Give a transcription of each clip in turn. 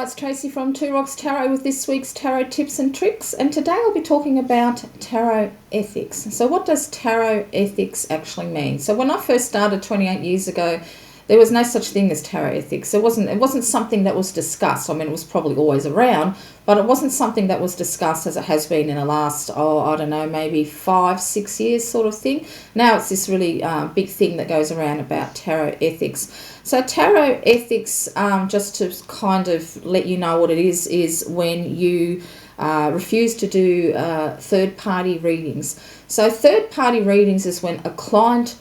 Hi, it's Tracy from Two Rocks Tarot with this week's tarot tips and tricks, and today I'll be talking about tarot ethics. So what does tarot ethics actually mean? So when I first started 28 years ago, there was no such thing as tarot ethics. It wasn't something that was discussed. I mean, it was probably always around, but it wasn't something that was discussed as it has been in the last, I don't know, maybe 5-6 years sort of thing. Now it's this really big thing that goes around about tarot ethics. So tarot ethics, just to kind of let you know what it is when you refuse to do third-party readings. So third-party readings is when a client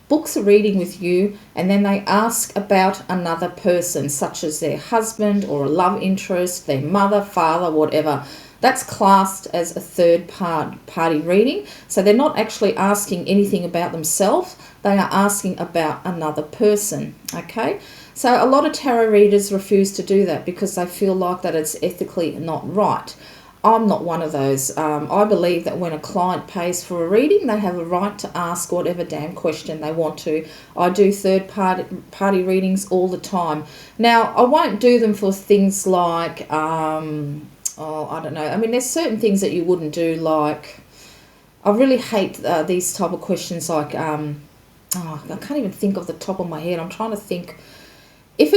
books a reading with you and then they ask about another person, such as their husband or a love interest, their mother, father, whatever. That's classed as a third party reading. So they're not actually asking anything about themselves, they are asking about another person. Okay, so a lot of tarot readers refuse to do that because they feel like that it's ethically not right. I'm not one of those. I believe that when a client pays for a reading, they have a right to ask whatever damn question they want to. I do third party readings all the time. Now, I won't do them for things like, I don't know. I mean, there's certain things that you wouldn't do, like, I really hate these type of questions like, I can't even think off the top of my head. I'm trying to think. If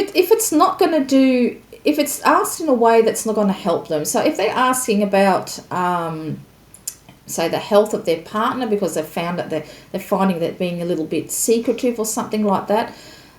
it's asked in a way that's not going to help them. So if they're asking about, say, the health of their partner because they've found that they're finding that being a little bit secretive or something like that,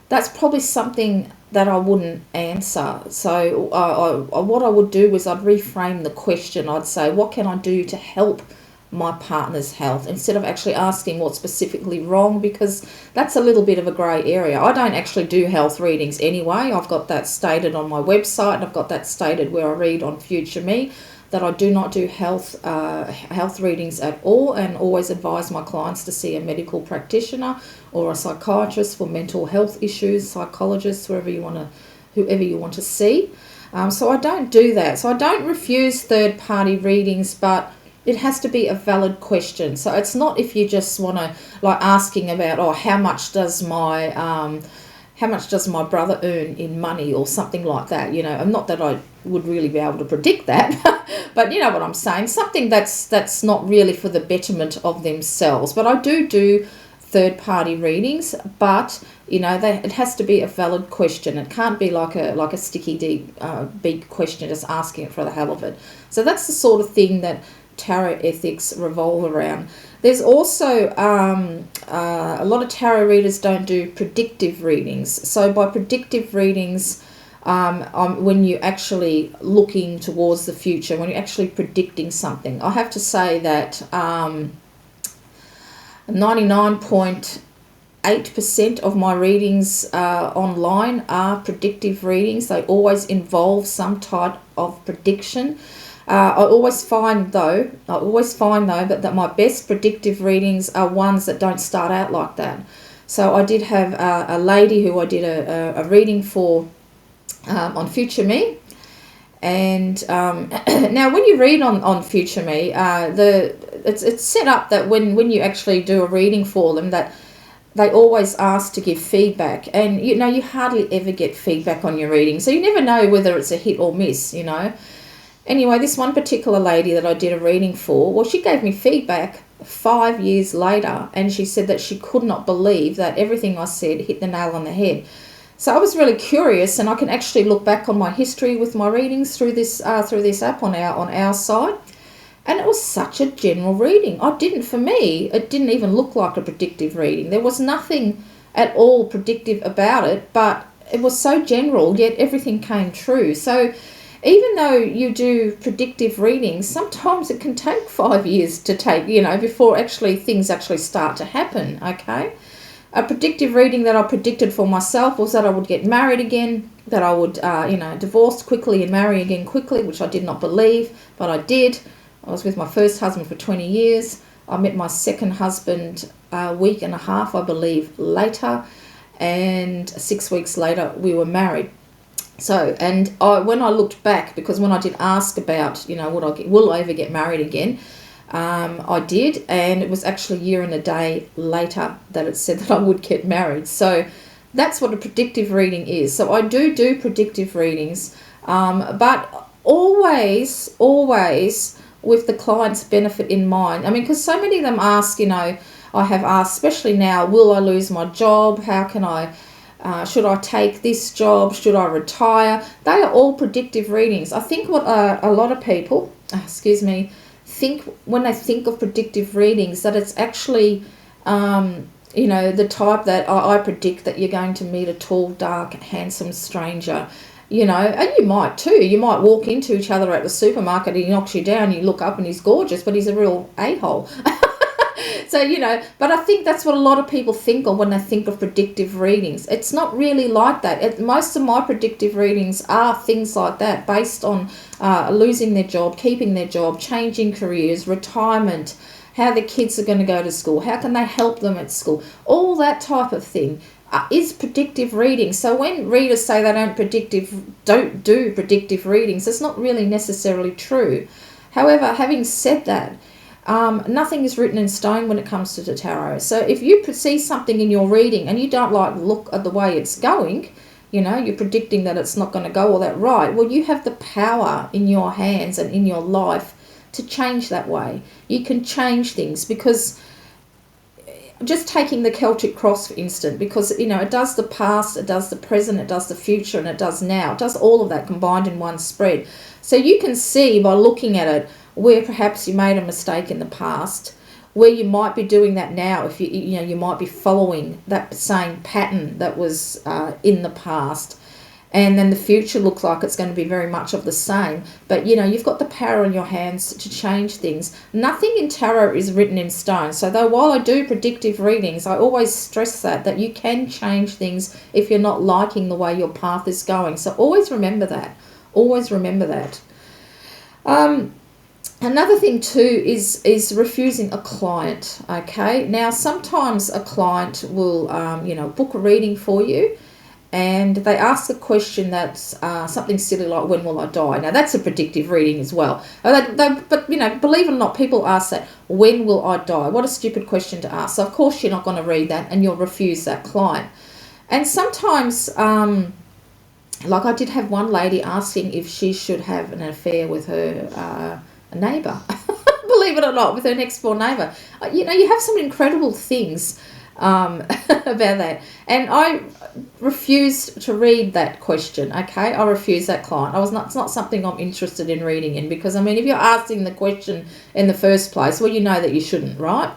that's probably something that I wouldn't answer. So what I would do is I'd reframe the question. I'd say, what can I do to help my partner's health, instead of actually asking what's specifically wrong, because that's a little bit of a grey area. I don't actually do health readings anyway. I've got that stated on my website, and I've got that stated where I read on Future Me that I do not do health readings at all, and always advise my clients to see a medical practitioner or a psychiatrist for mental health issues, psychologists, whoever you want to see. So I don't do that. So I don't refuse third-party readings, but it has to be a valid question. So it's not if you just want to, like, asking about, how much does my brother earn in money or something like that. You know, and not that I would really be able to predict that, but you know what I'm saying. Something that's not really for the betterment of themselves. But I do third-party readings, but you know, it has to be a valid question. It can't be like a sticky deep big question, just asking it for the hell of it. So that's the sort of thing that tarot ethics revolve around. There's also a lot of tarot readers don't do predictive readings. So by predictive readings, when you're actually looking towards the future, when you're actually predicting something, I have to say that 99.8% of my readings online are predictive readings. They always involve some type of prediction. I always find though that my best predictive readings are ones that don't start out like that. So I did have a lady who I did a reading for on Future Me, and now when you read on Future Me, it's set up that when you actually do a reading for them, that they always ask to give feedback, and you know, you hardly ever get feedback on your reading, so you never know whether it's a hit or miss, you know. Anyway, this one particular lady that I did a reading for, well, she gave me feedback 5 years later, and she said that she could not believe that everything I said hit the nail on the head. So I was really curious, and I can actually look back on my history with my readings through this app on our side, and it was such a general reading. For me, it didn't even look like a predictive reading. There was nothing at all predictive about it, but it was so general, yet everything came true. So even though you do predictive readings, sometimes it can take 5 years to take, you know, before things actually start to happen, okay? A predictive reading that I predicted for myself was that I would get married again, that I would, divorce quickly and marry again quickly, which I did not believe, but I did. I was with my first husband for 20 years. I met my second husband a week and a half, I believe, later, and 6 weeks later we were married. So, and when I looked back, because when I did ask about, you know, will I ever get married again, I did, and it was actually a year and a day later that it said that I would get married. So that's what a predictive reading is. So I do predictive readings. But always with the client's benefit in mind. I mean, because so many of them ask, I have asked, especially now, will I lose my job? How can I, should I take this job? Should I retire? They are all predictive readings. I think what a lot of people, think when they think of predictive readings, that it's actually, the type that I predict that you're going to meet a tall, dark, handsome stranger. And you might too. You might walk into each other at the supermarket and he knocks you down, you look up and he's gorgeous, but he's a real a-hole. So, but I think that's what a lot of people think of when they think of predictive readings. It's not really like that. Most of my predictive readings are things like that, based on losing their job, keeping their job, changing careers, retirement, how their kids are going to go to school, how can they help them at school, all that type of thing. Is predictive reading. So when readers say they don't do predictive readings, it's not really necessarily true. However, having said that, nothing is written in stone when it comes to the tarot. So if you see something in your reading and you don't like the look at the way it's going, you're predicting that it's not going to go all that right, well, you have the power in your hands and in your life to change that way. You can change things, because just taking the Celtic cross, for instance, because, it does the past, it does the present, it does the future, and it does now. It does all of that combined in one spread. So you can see by looking at it where perhaps you made a mistake in the past, where you might be doing that now. If you might be following that same pattern that was in the past. And then the future looks like it's going to be very much of the same. But, you've got the power in your hands to change things. Nothing in tarot is written in stone. So while I do predictive readings, I always stress that you can change things if you're not liking the way your path is going. So always remember that. Always remember that. Another thing too is refusing a client. Okay. Now, sometimes a client will, book a reading for you, and they ask a question that's something silly like, when will I die? Now, that's a predictive reading as well. But, believe it or not, people ask that, when will I die? What a stupid question to ask. So, of course, you're not going to read that, and you'll refuse that client. And sometimes, like I did have one lady asking if she should have an affair with her neighbour. Believe it or not, with her next door neighbour. You have some incredible things about that, and I refused to read that question. Okay, I refused that client. It's not something I'm interested in reading in, because if you're asking the question in the first place, well, you know that you shouldn't, right?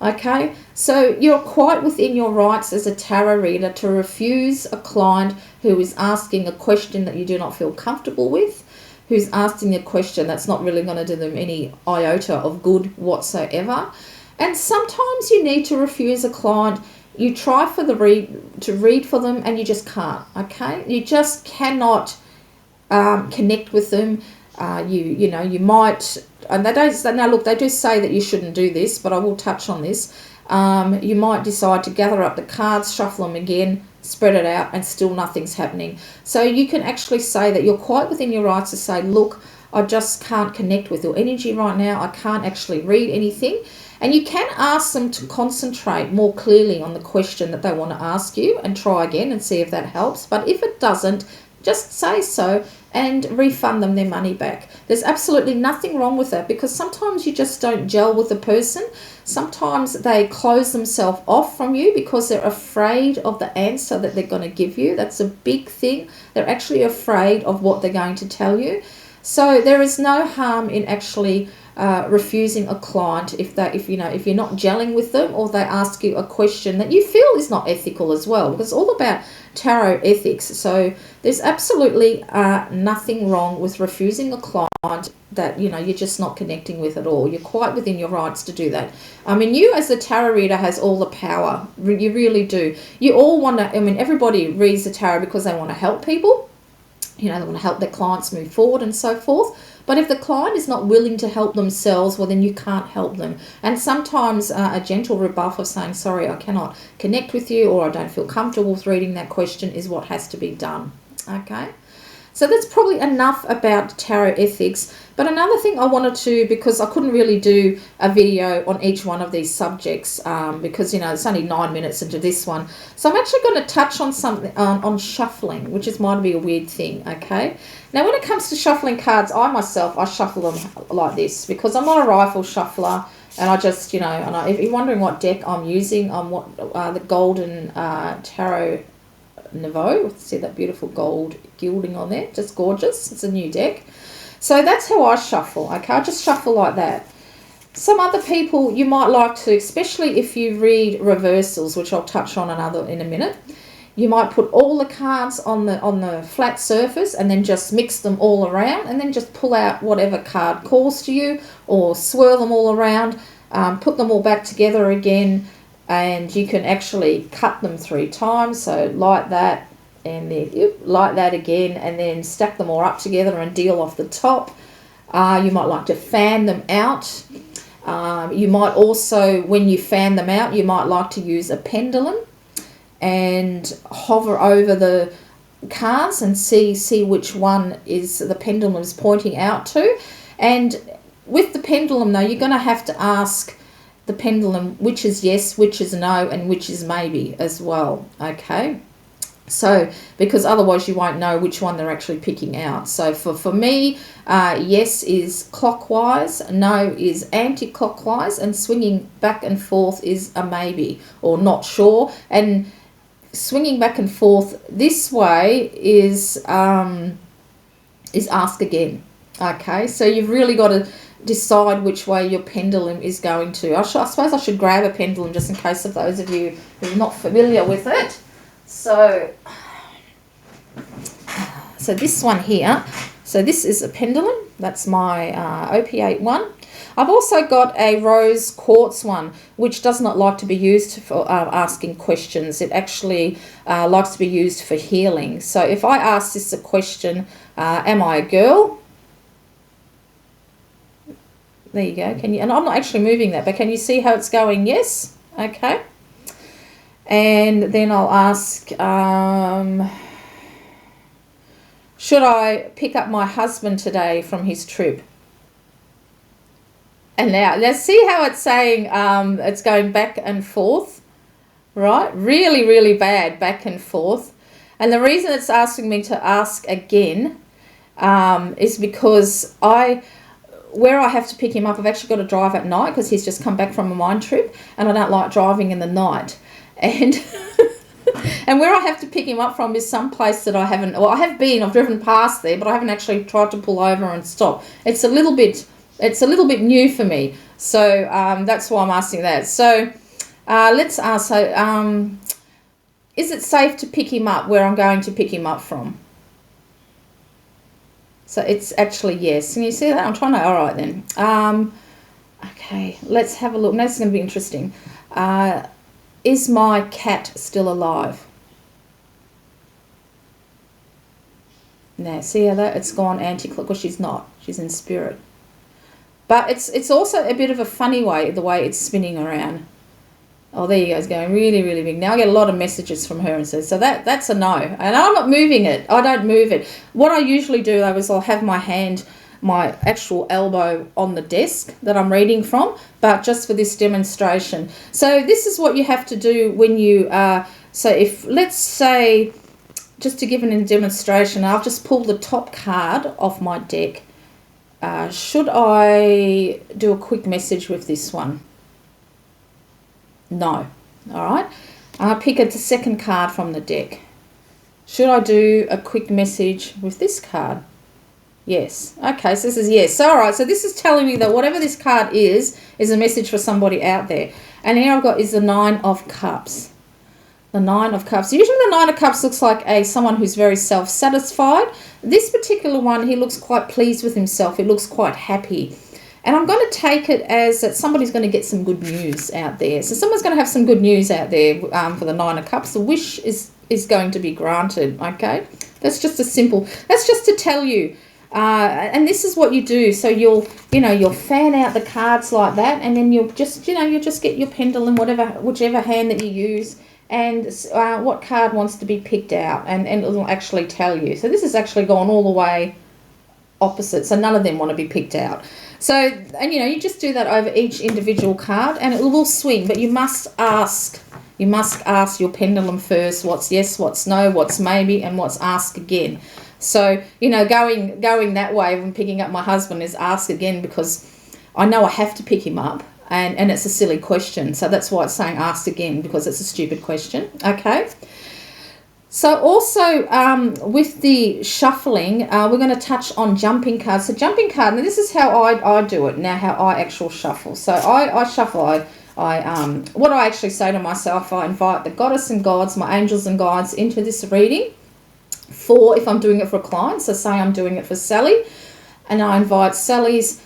Okay, so you're quite within your rights as a tarot reader to refuse a client who is asking a question that you do not feel comfortable with, who's asking a question that's not really going to do them any iota of good whatsoever. And sometimes you need to refuse a client. You try to read for them, and you just can't. Okay, you just cannot connect with them. You might, and they don't. Now look, they do say that you shouldn't do this, but I will touch on this. You might decide to gather up the cards, shuffle them again, spread it out, and still nothing's happening. So you can actually say that you're quite within your rights to say, look, I just can't connect with your energy right now. I can't actually read anything. And you can ask them to concentrate more clearly on the question that they want to ask you, and try again and see if that helps. But if it doesn't, just say so and refund them their money back. There's absolutely nothing wrong with that, because sometimes you just don't gel with a person. Sometimes they close themselves off from you because they're afraid of the answer that they're going to give you. That's a big thing. They're actually afraid of what they're going to tell you. So there is no harm in actually refusing a client if you're not gelling with them, or they ask you a question that you feel is not ethical as well, because it's all about tarot ethics. So there's absolutely nothing wrong with refusing a client that you're just not connecting with at all. You're quite within your rights to do that. You as the tarot reader has all the power. You really do. You all want to. Everybody reads the tarot because they want to help people. They want to help their clients move forward and so forth. But if the client is not willing to help themselves, well, then you can't help them. And sometimes a gentle rebuff of saying, sorry, I cannot connect with you, or I don't feel comfortable with reading that question, is what has to be done. Okay? So that's probably enough about tarot ethics. But another thing I wanted to, because I couldn't really do a video on each one of these subjects, because, you know, it's only 9 minutes into this one. So I'm actually going to touch on something on shuffling, which might be a weird thing, okay? Now, when it comes to shuffling cards, I shuffle them like this, because I'm not a rifle shuffler, and I just, you know, and if you're wondering what deck I'm using, I'm the Golden Tarot Nouveau. See that beautiful gold gilding on there? Just gorgeous. It's a new deck. So that's how I shuffle, okay? I just shuffle like that. Some other people, you might like to, especially if you read reversals, which I'll touch on in a minute, you might put all the cards on the flat surface and then just mix them all around, and then just pull out whatever card calls to you, or swirl them all around, put them all back together again, and you can actually cut them 3 times. So like that, and then like that again, and then stack them all up together and deal off the top. You might like to fan them out. You might also, when you fan them out, you might like to use a pendulum and hover over the cards and see which one is the pendulum is pointing out to. And with the pendulum, though, you're going to have to ask the pendulum which is yes, which is no, and which is maybe as well, okay? So, because otherwise you won't know which one they're actually picking out. So for me, yes is clockwise, no is anti-clockwise, and swinging back and forth is a maybe, or not sure. And swinging back and forth this way is ask again. Okay, so you've really got to decide which way your pendulum is going to. I suppose I should grab a pendulum just in case of those of you who are not familiar with it. So this one here, so this is a pendulum. That's my OP8 one. I've also got a rose quartz one, which does not like to be used for asking questions. It actually likes to be used for healing. So if I ask this a question, am I a girl? There you go. Can you? And I'm not actually moving that, but can you see how it's going? Yes. Okay. And then I'll ask, should I pick up my husband today from his trip? And now, let's see how it's saying, it's going back and forth, right? Really, really bad back and forth. And the reason it's asking me to ask again is because where I have to pick him up, I've actually got to drive at night because he's just come back from a mine trip, and I don't like driving in the night. And and where I have to pick him up from is some place that I haven't, well, I've driven past there, but I haven't actually tried to pull over and stop. It's a little bit new for me. So that's why I'm asking that. So let's ask, so is it safe to pick him up where I'm going to pick him up from? So it's actually yes. Can you see that? I'm trying to, all right then. Okay, let's have a look. Now this is going to be interesting. Is my cat still alive? Now, see how it's gone anti-clockwise? Well, she's not. She's in spirit. But it's also a bit of a funny way, the way it's spinning around. Oh, there you go. It's going really, really big. Now I get a lot of messages from her and says, so that's a no. And I'm not moving it. I don't move it. What I usually do, though, is I'll have my actual elbow on the desk that I'm reading from, but just for this demonstration. So this is what you have to do when you, so if, let's say, just to give a demonstration, I've just pulled the top card off my deck. Should I do a quick message with this one? No. All right. I pick the second card from the deck. Should I do a quick message with this card? Yes. Okay, so this is yes. So, all right, so this is telling me that whatever this card is a message for somebody out there. And here I've got is the Nine of Cups. The Nine of Cups. Usually the Nine of Cups looks like someone who's very self-satisfied. This particular one, he looks quite pleased with himself. He looks quite happy. And I'm going to take it as that somebody's going to get some good news out there. So someone's going to have some good news out there for the Nine of Cups. The wish is going to be granted, okay? That's just to tell you. And this is what you do. So you'll fan out the cards like that, and then you'll just get your pendulum, whichever hand that you use, and what card wants to be picked out, and it'll actually tell you. So this has actually gone all the way opposite, so none of them want to be picked out. So, and you just do that over each individual card, and it will swing, but you must ask your pendulum first, what's yes, what's no, what's maybe, and what's ask again. So, going that way when picking up my husband is ask again, because I know I have to pick him up, and it's a silly question. So that's why it's saying ask again, because it's a stupid question. Okay. So also with the shuffling, we're going to touch on jumping cards. So jumping card, and this is how I do it now, how I actually shuffle. So I shuffle, what I actually say to myself, I invite the goddess and gods, my angels and guides into this reading. If I'm doing it for a client, so say I'm doing it for Sally, and I invite Sally's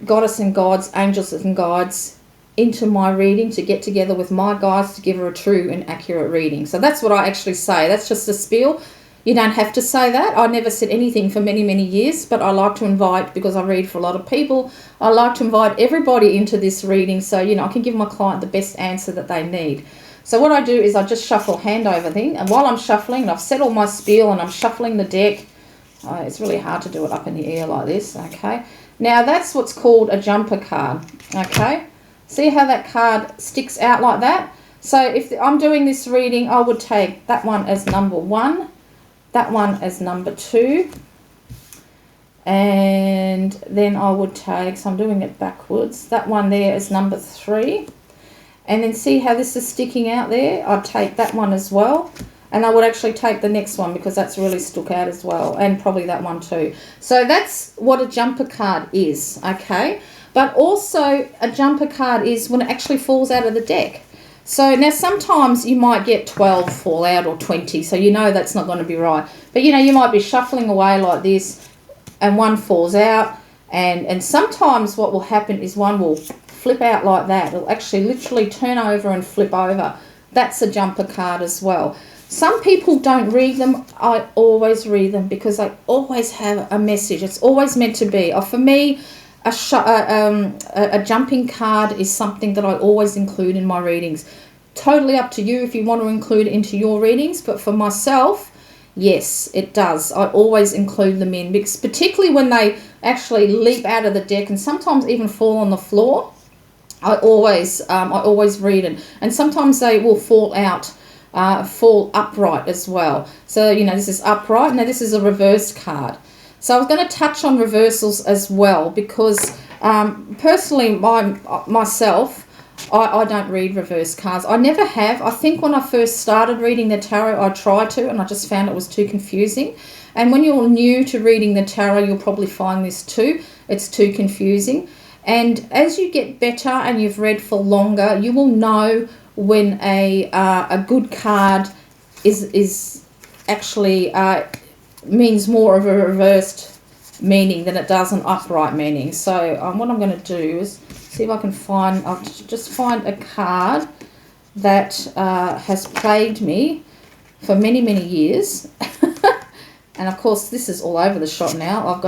goddess and gods, angels and guides into my reading to get together with my guides to give her a true and accurate reading. So that's what I actually say. That's just a spiel. You don't have to say that. I never said anything for many, many years, but I like to invite, because I read for a lot of people, I like to invite everybody into this reading so, I can give my client the best answer that they need. So what I do is I just shuffle hand over thing, and while I'm shuffling, and I've said all my spiel and I'm shuffling the deck, it's really hard to do it up in the air like this, okay? Now that's what's called a jumper card, okay? See how that card sticks out like that? So if I'm doing this reading, I would take that one as number 1, that one as number 2, and then I would take, so I'm doing it backwards, that one there as number 3. And then see how this is sticking out there? I'd take that one as well. And I would actually take the next one, because that's really stuck out as well. And probably that one too. So that's what a jumper card is, okay? But also a jumper card is when it actually falls out of the deck. So now sometimes you might get 12 fall out or 20. So that's not going to be right. But you might be shuffling away like this and one falls out. And sometimes what will happen is one will flip out like that. It'll actually literally turn over and flip over. That's a jumper card as well. Some people don't read them. I always read them, because they always have a message. It's always meant to be. For me, a jumping card is something that I always include in my readings. Totally up to you if you want to include it into your readings, but for myself, yes, it does. I always include them in, because particularly when they actually leap out of the deck and sometimes even fall on the floor, I always read it. And sometimes they will fall upright as well. So, this is upright. Now, this is a reversed card. So I was going to touch on reversals as well, because personally, myself, I don't read reverse cards. I never have. I think when I first started reading the tarot, I tried to, and I just found it was too confusing. And when you're new to reading the tarot, you'll probably find this too. It's too confusing. And as you get better and you've read for longer, you will know when a good card is actually means more of a reversed meaning than it does an upright meaning. So what I'm going to do is see if I can find a card that has plagued me for many, many years. And of course, this is all over the shop now.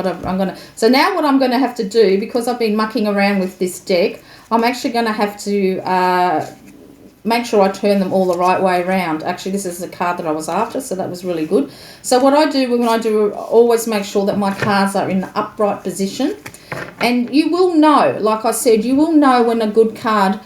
So now what I'm going to have to do, because I've been mucking around with this deck, I'm actually going to have to make sure I turn them all the right way around. Actually, this is the card that I was after, so that was really good. So what I do when I always make sure that my cards are in the upright position. And you will know, like I said, you will know when a good card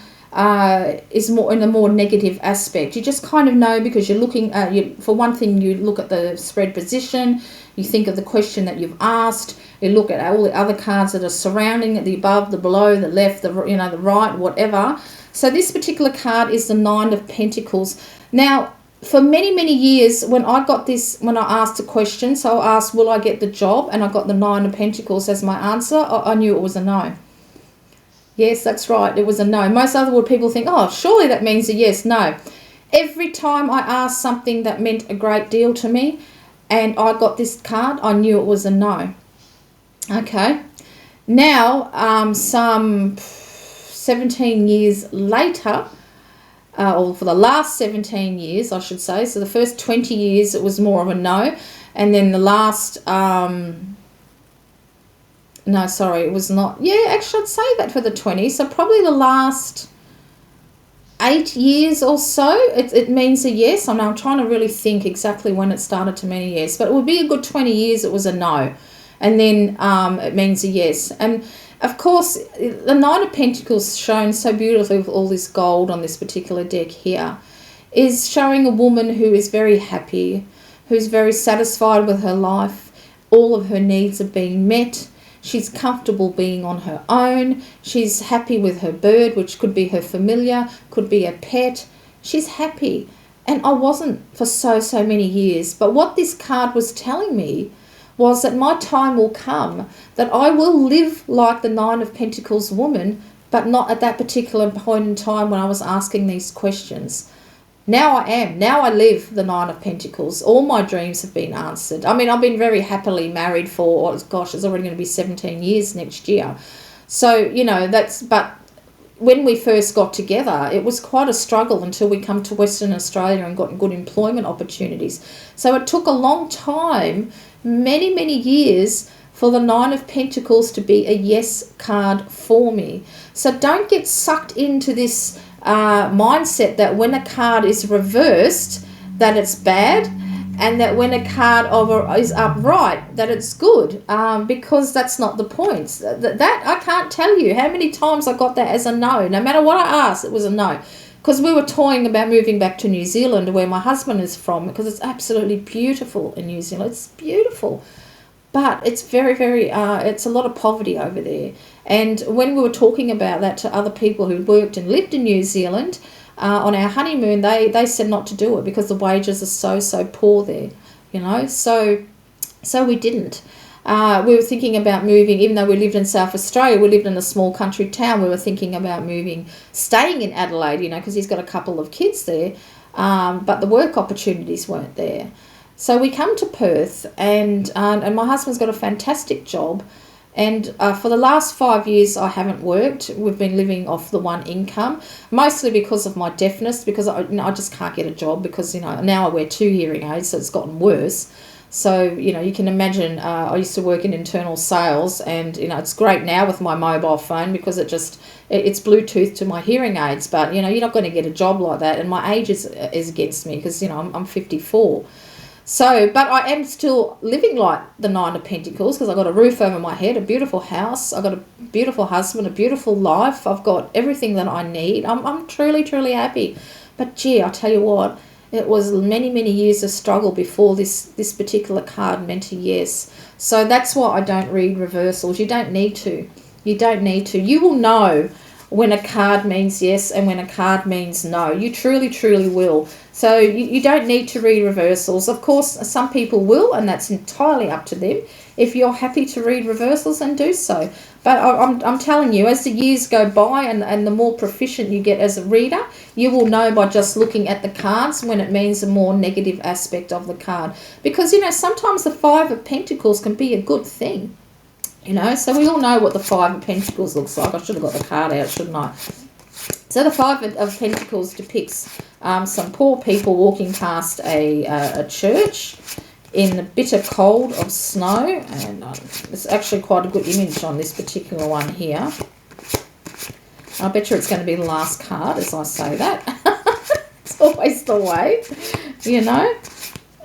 is more in a more negative aspect. You just kind of know, because you're looking at, for one thing, you look at the spread position, you think of the question that you've asked, you look at all the other cards that are surrounding it, the above, the below, the left, the right, whatever. So this particular card is the 9 of Pentacles. Now, for many, many years, when I asked a question, so I asked, will I get the job? And I got the 9 of Pentacles as my answer. I knew it was a no. Yes, that's right. It was a no. Most other people think, oh, surely that means a yes. No. Every time I asked something that meant a great deal to me and I got this card, I knew it was a no. Okay. Now, some 17 years later, or for the last 17 years, I should say. So the first 20 years, it was more of a no. And then the last... no, sorry, it was not. Yeah, actually, I'd say that for the 20s. So probably the last 8 years or so, it means a yes. I'm trying to really think exactly when it started to mean a yes, but it would be a good 20 years it was a no. And then it means a yes. And of course, the Nine of Pentacles, shown so beautifully with all this gold on this particular deck here, is showing a woman who is very happy, who's very satisfied with her life. All of her needs are being met. She's comfortable being on her own. She's happy with her bird, which could be her familiar, could be a pet. She's happy. And I wasn't for so many years. But what this card was telling me was that my time will come, that I will live like the Nine of Pentacles woman, but not at that particular point in time when I was asking these questions. Now I am. Now I live the Nine of Pentacles. All my dreams have been answered. I mean, I've been very happily married for, gosh, it's already going to be 17 years next year. So, you know, but when we first got together, it was quite a struggle until we come to Western Australia and got good employment opportunities. So it took a long time, many years, for the Nine of Pentacles to be a yes card for me. So don't get sucked into this mindset that when a card is reversed, that it's bad, and that when a card is upright, that it's good, because that's not the point. That I can't tell you how many times I got that as a no. No matter what I asked, it was a no. Because we were toying about moving back to New Zealand, where my husband is from, because it's absolutely beautiful in New Zealand. It's beautiful. But it's very, it's a lot of poverty over there. And when we were talking about that to other people who worked and lived in New Zealand, on our honeymoon, they said not to do it because the wages are so poor there, you know. So we didn't. We were thinking about moving, even though we lived in South Australia, we lived in a small country town. We were thinking about staying in Adelaide, you know, because he's got a couple of kids there, but the work opportunities weren't there. So we come to Perth, and my husband's got a fantastic job, and for the last 5 years I haven't worked. We've been living off the one income, mostly because of my deafness, because I just can't get a job because, you know, now I wear 2 hearing aids, so it's gotten worse. So, you know, you can imagine, I used to work in internal sales, and, you know, it's great now with my mobile phone because it's Bluetooth to my hearing aids, but, you know, you're not going to get a job like that, and my age is against me because, you know, I'm 54. So, but I am still living like the Nine of Pentacles because I've got a roof over my head, a beautiful house, I've got a beautiful husband, a beautiful life, I've got everything that I need. I'm truly happy. But gee, I tell you what, it was many years of struggle before this particular card meant a yes. So that's why I don't read reversals. You don't need to. You don't need to. You will know when a card means yes and when a card means no. You truly will. So you don't need to read reversals. Of course, some people will, and that's entirely up to them. If you're happy to read reversals, then do so. But I'm telling you, as the years go by and the more proficient you get as a reader, you will know by just looking at the cards when it means a more negative aspect of the card. Because, you know, sometimes the Five of Pentacles can be a good thing. You know, so we all know what the Five of Pentacles looks like. I should have got the card out, shouldn't I? So the Five of Pentacles depicts some poor people walking past a church in the bitter cold of snow. And it's actually quite a good image on this particular one here. I bet you it's going to be the last card as I say that. It's always the way, you know.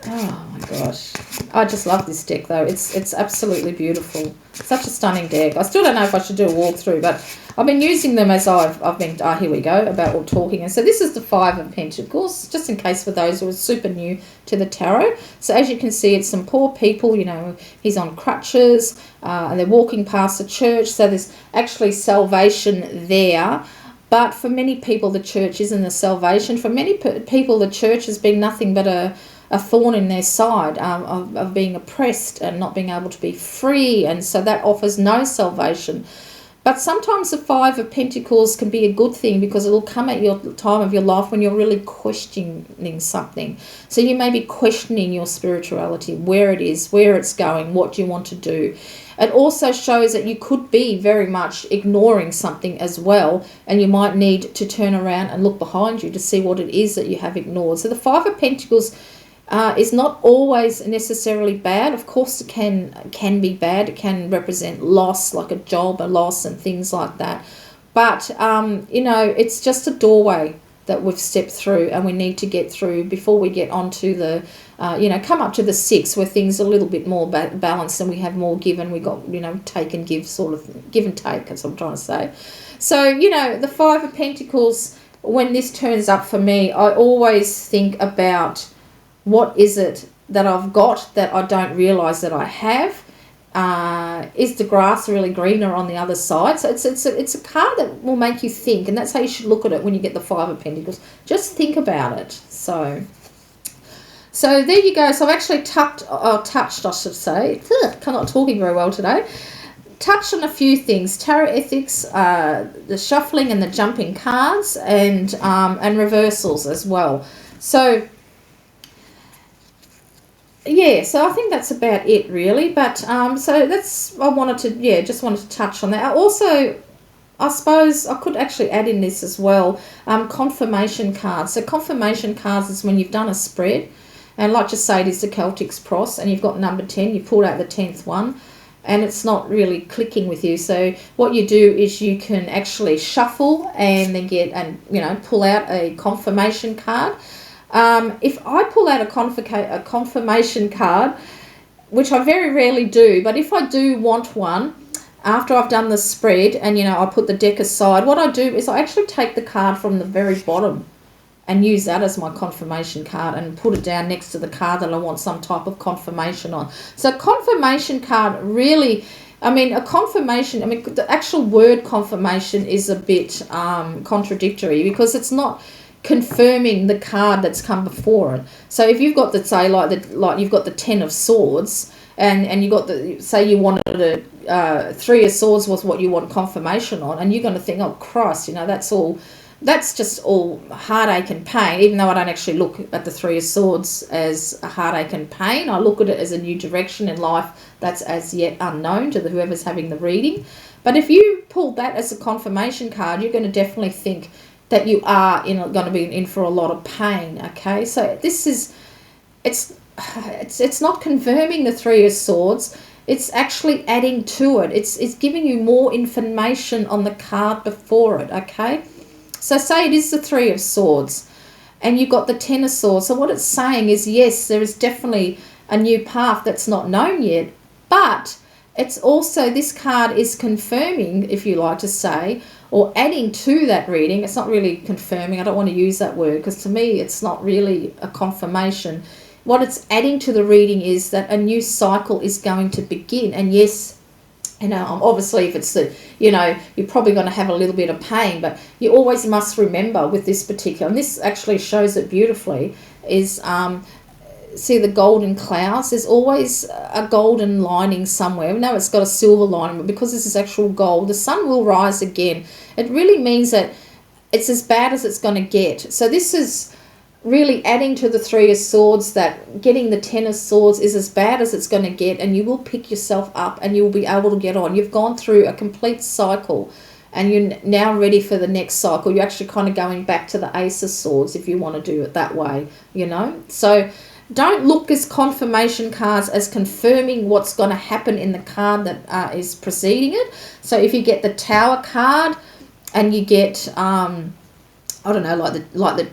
Oh my gosh. I just love this deck though. It's absolutely beautiful. Such a stunning deck. I still don't know if I should do a walkthrough, but I've been using them as I've been, here we go, about all talking. And so this is the Five of Pentacles, just in case for those who are super new to the tarot. So as you can see, it's some poor people, you know, he's on crutches, and they're walking past a church. So there's actually salvation there. But for many people, the church isn't a salvation. For many people, the church has been nothing but a thorn in their side, of being oppressed and not being able to be free, and so that offers no salvation. But sometimes the Five of Pentacles can be a good thing because it will come at your time of your life when you're really questioning something. So you may be questioning your spirituality, where it is, where it's going, what you want to do. It also shows that you could be very much ignoring something as well, and you might need to turn around and look behind you to see what it is that you have ignored. So the Five of Pentacles is not always necessarily bad. Of course it can be bad. It can represent loss, like a job, a loss and things like that. But, you know, it's just a doorway. that we've stepped through and we need to get through before we get onto the, come up to the 6 where things are a little bit more balanced and we have more give and we got, take and give, sort of give and take, that's what I'm trying to say. So, the 5 of Pentacles, when this turns up for me, I always think about what is it that I've got that I don't realise that I have. Is the grass really greener on the other side? So it's a card that will make you think, and that's how you should look at it when you get the 5 of Pentacles. Just think about it. So there you go. So I've actually touched, I should say. I'm not talking very well today. Touched on a few things: tarot ethics, the shuffling and the jumping cards, and reversals as well. So yeah, so I think that's about it really. But so that's, I wanted to touch on that. Also, I suppose I could actually add in this as well, confirmation cards. So confirmation cards is when you've done a spread, and like just say it is the Celtics Cross, and you've got number 10, you pulled out the 10th one, and it's not really clicking with you. So what you do is you can actually shuffle and then pull out a confirmation card. If I pull out a confirmation card, which I very rarely do, but if I do want one, after I've done the spread and, I put the deck aside, what I do is I actually take the card from the very bottom and use that as my confirmation card and put it down next to the card that I want some type of confirmation on. So confirmation card really, the actual word confirmation is a bit contradictory because it's not confirming the card that's come before it. So if you've got the, say, like you've got the 10 of Swords, and you got the, say you wanted a 3 of Swords was what you want confirmation on, and you're going to think, oh Christ, that's just all heartache and pain. Even though I don't actually look at the 3 of Swords as a heartache and pain, I look at it as a new direction in life that's as yet unknown to whoever's having the reading. But if you pull that as a confirmation card, you're going to definitely think that you are going to be in for a lot of pain. Okay, so this is, it's not confirming the 3 of Swords. It's actually adding to it. It's giving you more information on the card before it. Okay, so say it is the 3 of Swords, and you've got the 10 of Swords. So what it's saying is, yes, there is definitely a new path that's not known yet, but it's also, this card is confirming, if you like to say, or adding to that reading. It's not really confirming. I don't want to use that word because to me it's not really a confirmation. What it's adding to the reading is that a new cycle is going to begin. And yes, obviously if it's you're probably going to have a little bit of pain, but you always must remember with this particular, and this actually shows it beautifully, is see the golden clouds, there's always a golden lining somewhere. No, it's got a silver lining, but because this is actual gold, the sun will rise again. It really means that it's as bad as it's going to get. So this is really adding to the 3 of Swords, that getting the 10 of Swords is as bad as it's going to get, and you will pick yourself up and you'll be able to get on. You've gone through a complete cycle and you're now ready for the next cycle. You're actually kind of going back to the Ace of Swords if you want to do it that way, So don't look as confirmation cards as confirming what's going to happen in the card that is preceding it. So if you get the Tower card and you get, like the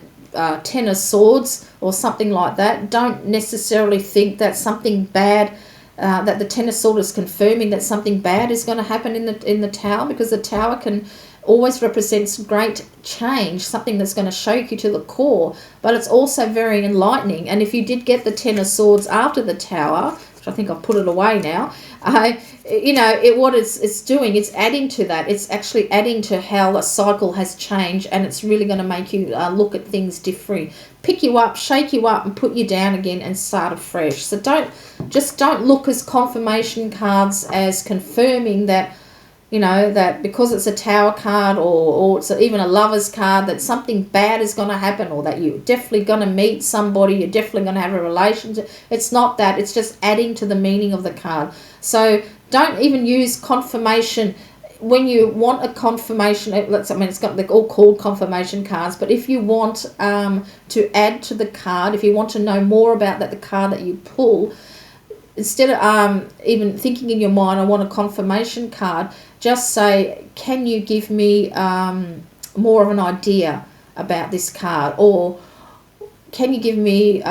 10 of Swords or something like that, don't necessarily think that something bad, that the 10 of Swords is confirming that something bad is going to happen in the Tower, because the Tower can always represents great change, something that's going to shake you to the core, but it's also very enlightening. And if you did get the 10 of Swords after the Tower, which I think I've put it away now, what it's doing, it's adding to that. It's actually adding to how the cycle has changed, and it's really going to make you look at things differently, pick you up, shake you up, and put you down again and start afresh. So don't look as confirmation cards as confirming that, that because it's a Tower card or it's even a Lover's card, that something bad is going to happen, or that you're definitely going to meet somebody, you're definitely going to have a relationship. It's not that. It's just adding to the meaning of the card. So don't even use confirmation when you want a confirmation. They're all called confirmation cards, but if you want to add to the card, if you want to know more about the card that you pull, instead of even thinking in your mind, I want a confirmation card, just say, can you give me more of an idea about this card? Or can you give me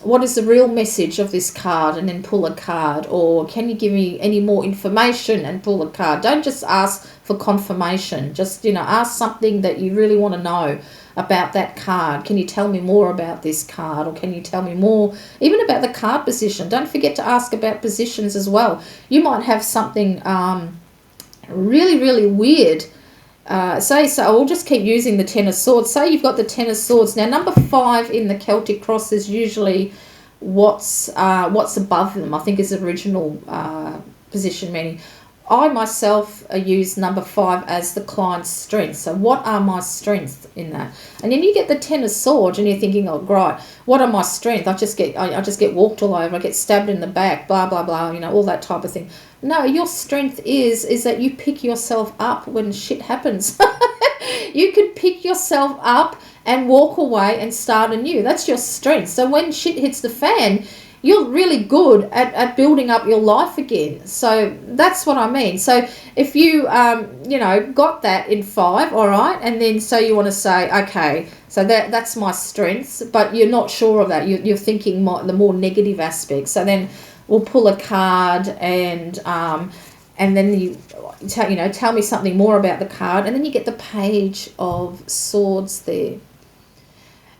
what is the real message of this card, and then pull a card? Or can you give me any more information and pull a card? Don't just ask for confirmation. Just, ask something that you really want to know about that card. Can you tell me more about this card? Or can you tell me more even about the card position? Don't forget to ask about positions as well. You might have something really, really weird. So we'll just keep using the Ten of Swords. Say you've got the Ten of Swords. Now, number 5 in the Celtic cross is usually what's above them. I think is the original position meaning. I myself use number 5 as the client's strength. So what are my strengths in that? And then you get the Ten of Swords and you're thinking, oh, right, what are my strengths? I just get walked all over. I get stabbed in the back, blah, blah, blah, all that type of thing. No, your strength is that you pick yourself up when shit happens. You can pick yourself up and walk away and start anew. That's your strength. So when shit hits the fan, you're really good at building up your life again. So that's what I mean. So if you, got that in 5, all right, and then so you want to say, okay, so that's my strengths, but you're not sure of that. You're thinking the more negative aspects. So then we'll pull a card and then you tell me something more about the card, and then you get the Page of Swords there.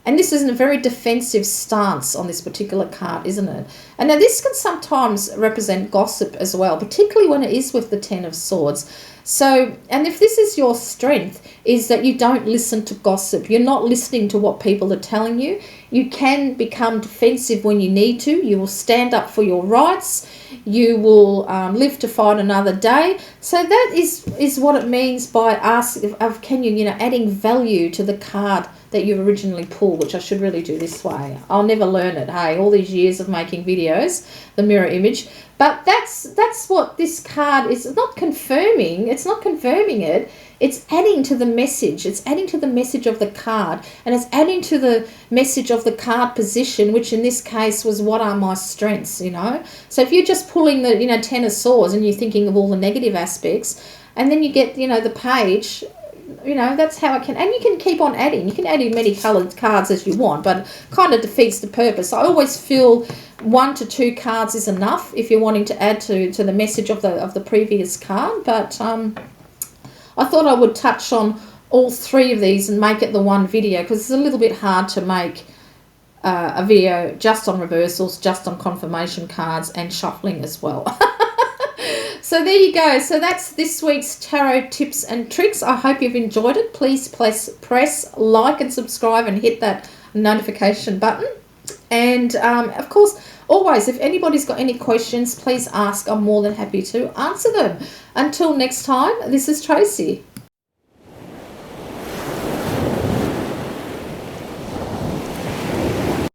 And this is in a very defensive stance on this particular card, isn't it? And now this can sometimes represent gossip as well, particularly when it is with the Ten of Swords. So, and if this is your strength, is that you don't listen to gossip. You're not listening to what people are telling you. You can become defensive when you need to. You will stand up for your rights. You will live to fight another day. So that is what it means by asking of can you, adding value to the card that you originally pulled, which I should really do this way. I'll never learn it, hey, all these years of making videos, the mirror image. But that's what this card is. It's not confirming it. It's adding to the message. It's adding to the message of the card, and it's adding to the message of the card position, which in this case was what are my strengths, So if you're just pulling the, Ten of Swords and you're thinking of all the negative aspects, and then you get, the Page, that's how it can, and you can keep on adding. You can add in many coloured cards as you want, but it kind of defeats the purpose. I always feel 1 to 2 cards is enough if you're wanting to add to the message of the previous card. But I thought I would touch on all 3 of these and make it the one video, because it's a little bit hard to make a video just on reversals, just on confirmation cards, and shuffling as well. So there you go. So that's this week's tarot tips and tricks. I hope you've enjoyed it. Please press like and subscribe and hit that notification button. And of course, always, if anybody's got any questions, please ask. I'm more than happy to answer them. Until next time, this is Tracy.